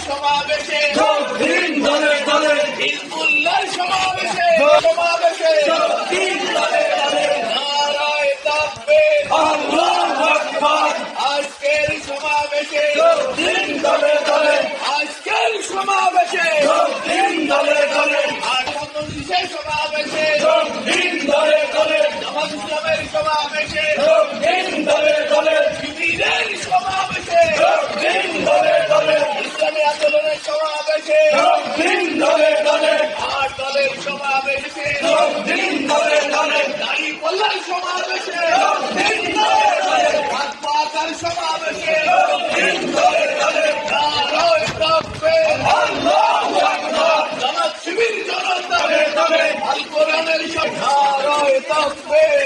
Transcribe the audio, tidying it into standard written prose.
সমাবেশে হিজবুল্লাহর সমাবেশে নারায়ে তাকবীর আল্লাহু আকবার। আজকের সমাবেশে আজকের সমাবেশে আর বিশেষ সমাবেশে জামাত ইসলামের সমাবেশে শিবিরের সমাবেশে ইসলামী আন্দোলনের সমাবেশে আর দলের সমাবেশে দাঁড়িপাল্লার সমাবেশে পাতার সমাবেশে নারায়ে তাকবীর জামাত শিবির জনতা আল কোরআনের নারায়ে তাকবীর